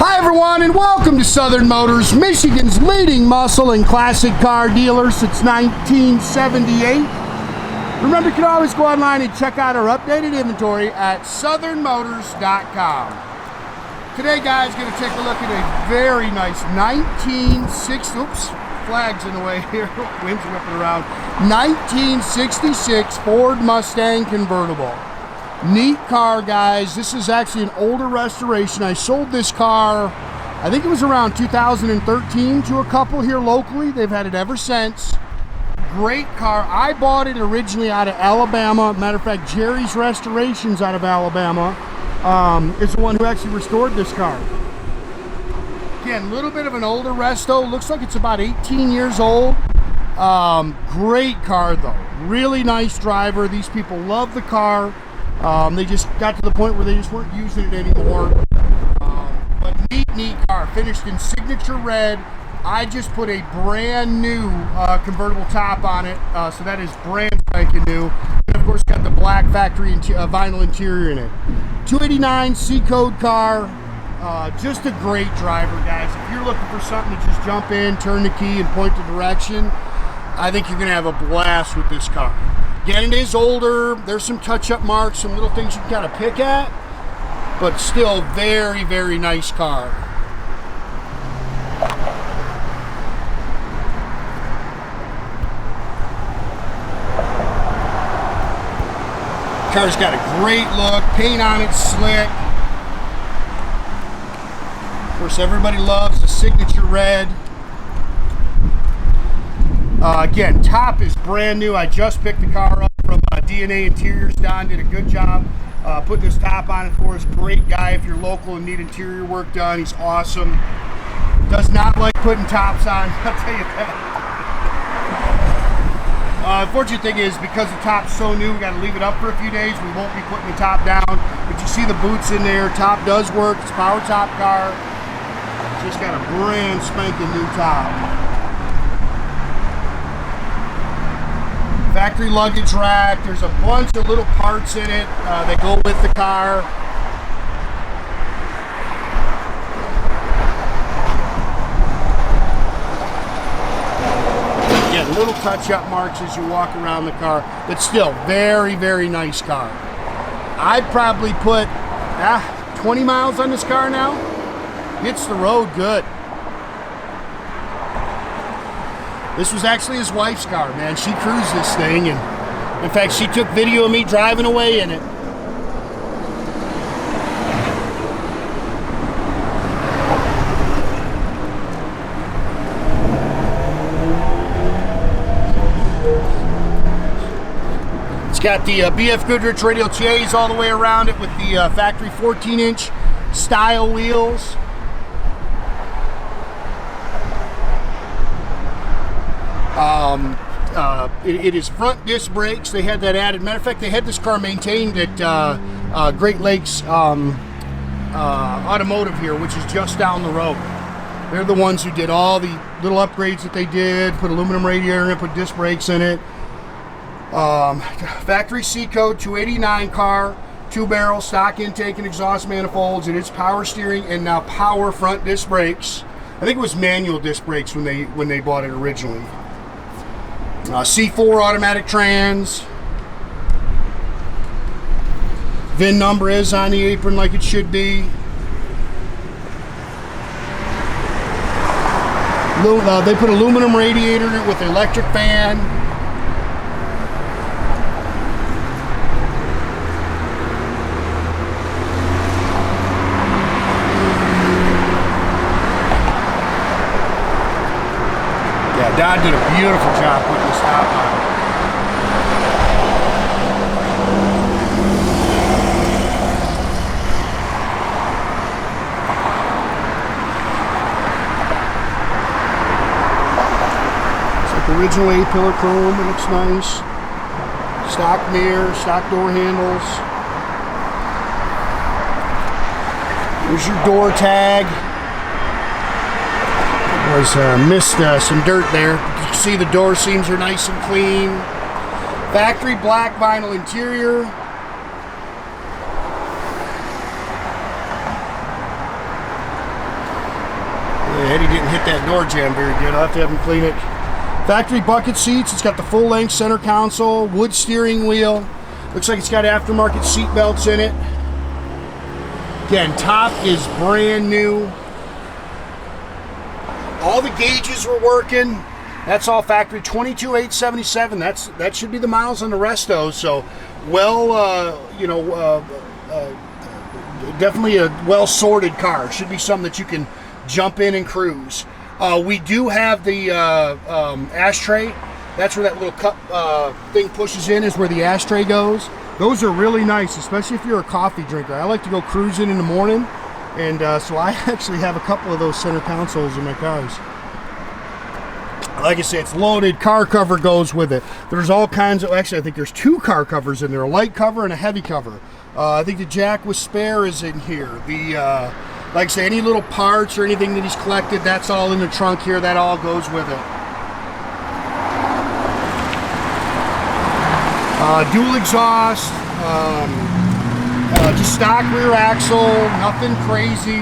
Hi everyone, and welcome to Southern Motors, Michigan's leading muscle and classic car dealer since 1978. Remember, you can always go online and check out our updated inventory at southernmotors.com. Today, guys, going to take a look at a very nice 1960, oops, flag's in the way here, wind's whipping around, 1966 Ford Mustang convertible. Neat car, guys. This is actually an older restoration. I sold this car, I think it was around 2013, to a couple here locally. They've had it ever since. Great car. I bought it originally out of Alabama. Matter of fact, Jerry's Restorations out of Alabama is the one who actually restored this car. Again, a little bit of an older resto. Looks like it's about 18 years old. Great car, though. Really nice driver. These people love the car. They just got to the point where they just weren't using it anymore. But neat car, finished in signature red. I just put a brand new convertible top on it, so that is brand spanking new. And of course, got the black factory vinyl interior in it. 289 C-code car. Just a great driver, guys. If you're looking for something to just jump in, turn the key, and point the direction, I think you're going to have a blast with this car. Again, it is older. There's some touch-up marks, some little things you can kind of pick at, but still very, very nice car. Car's got a great look. Paint on it slick. Of course, everybody loves the signature red. Again, top is brand new. I just picked the car up from DNA Interiors. Don did a good job putting this top on it for us. Great guy. If you're local and need interior work done, he's awesome. Does not like putting tops on, I'll tell you that. Unfortunate thing is, because the top's so new, we got to leave it up for a few days. We won't be putting the top down. But you see the boots in there. Top does work. It's a power top car. Just got a brand spanking new top. Factory luggage rack. There's a bunch of little parts in it that go with the car. Again, little touch-up marks as you walk around the car, but still very, very nice car. I'd probably put 20 miles on this car now. Hits the road good. This was actually his wife's car, man. She cruised this thing, and in fact, she took video of me driving away in it. It's got the BF Goodrich Radial T all the way around it with the factory 14-inch style wheels. It is front disc brakes. They had that added. Matter of fact, they had this car maintained at Great Lakes Automotive here, which is just down the road. They're the ones who did all the little upgrades that they did, put aluminum radiator in it, put disc brakes in it. Factory C-code 289 car, 2-barrel stock intake and exhaust manifolds, and it's power steering and now power front disc brakes. I think it was manual disc brakes when they bought it originally. C4 automatic trans. VIN number is on the apron like it should be. They put aluminum radiator in it with electric fan. Don did a beautiful job putting this top on. It's like original A-pillar chrome. It looks nice. Stock mirror, stock door handles. Here's your door tag. Missed some dirt there. You can see the door seams are nice and clean. Factory black vinyl interior. Eddie didn't hit that door jamb very good. I'll have to have him clean it. Factory bucket seats. It's got the full length center console, wood steering wheel. Looks like it's got aftermarket seat belts in it. Again, top is brand new. All the gauges were working. That's all factory. 22,877. That should be the miles on the resto. So, well, definitely a well sorted car. Should be something that you can jump in and cruise. We do have the ashtray. That's where that little cup thing pushes in, is where the ashtray goes. Those are really nice, especially if you're a coffee drinker. I like to go cruising in the morning, and so I actually have a couple of those center consoles in my cars. Like I say, it's loaded. Car cover goes with it. There's all kinds of, actually I think there's 2 car covers in there, a light cover and a heavy cover. I think the jack with spare is in here. The like I say, any little parts or anything that he's collected, that's all in the trunk here. That all goes with it. Dual exhaust, just stock rear axle, nothing crazy.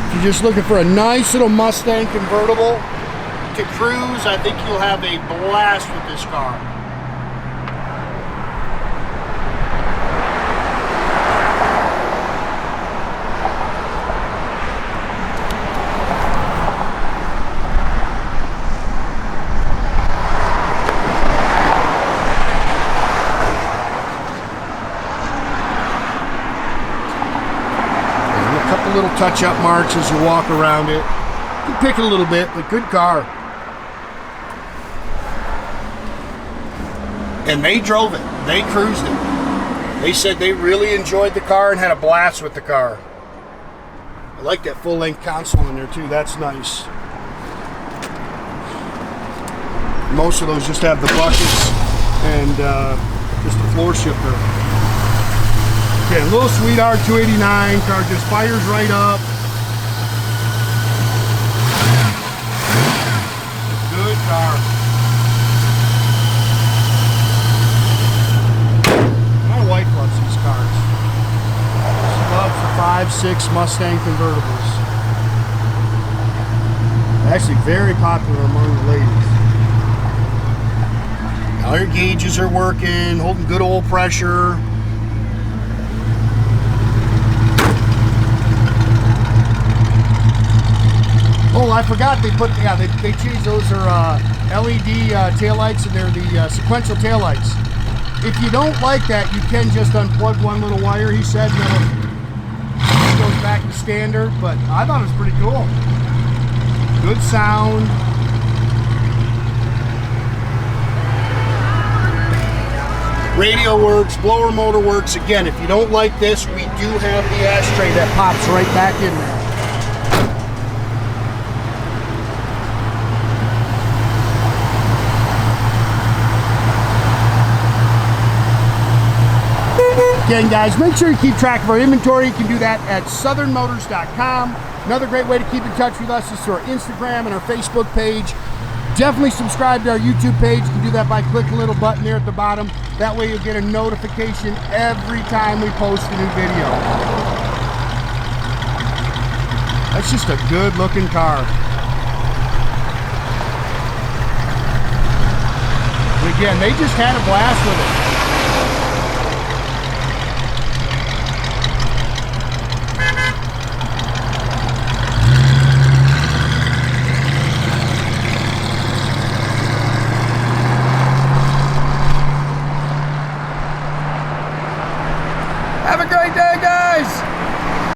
If you're just looking for a nice little Mustang convertible to cruise, I think you'll have a blast with this car. Little touch-up marks as you walk around it. You pick it a little bit, but good car. And they drove it. They cruised it. They said they really enjoyed the car and had a blast with the car. I like that full-length console in there too. That's nice. Most of those just have the buckets and just a floor shifter. Okay, little sweetheart 289 car just fires right up. Good car. My wife loves these cars. She loves the 5.6 Mustang convertibles. Actually very popular among the ladies. All your gauges are working, holding good oil pressure. Oh, I forgot they put, yeah, they changed, those are LED taillights, and they're the sequential taillights. If you don't like that, you can just unplug one little wire, he said, and it goes back to standard, but I thought it was pretty cool. Good sound. Radio works, blower motor works. Again, if you don't like this, we do have the ashtray that pops right back in there. Again, guys, make sure you keep track of our inventory. You can do that at southernmotors.com. Another great way to keep in touch with us is through our Instagram and our Facebook page. Definitely subscribe to our YouTube page. You can do that by clicking a little button there at the bottom. That way you'll get a notification every time we post a new video. That's just a good looking car. And again, they just had a blast with it. Have a great day, guys!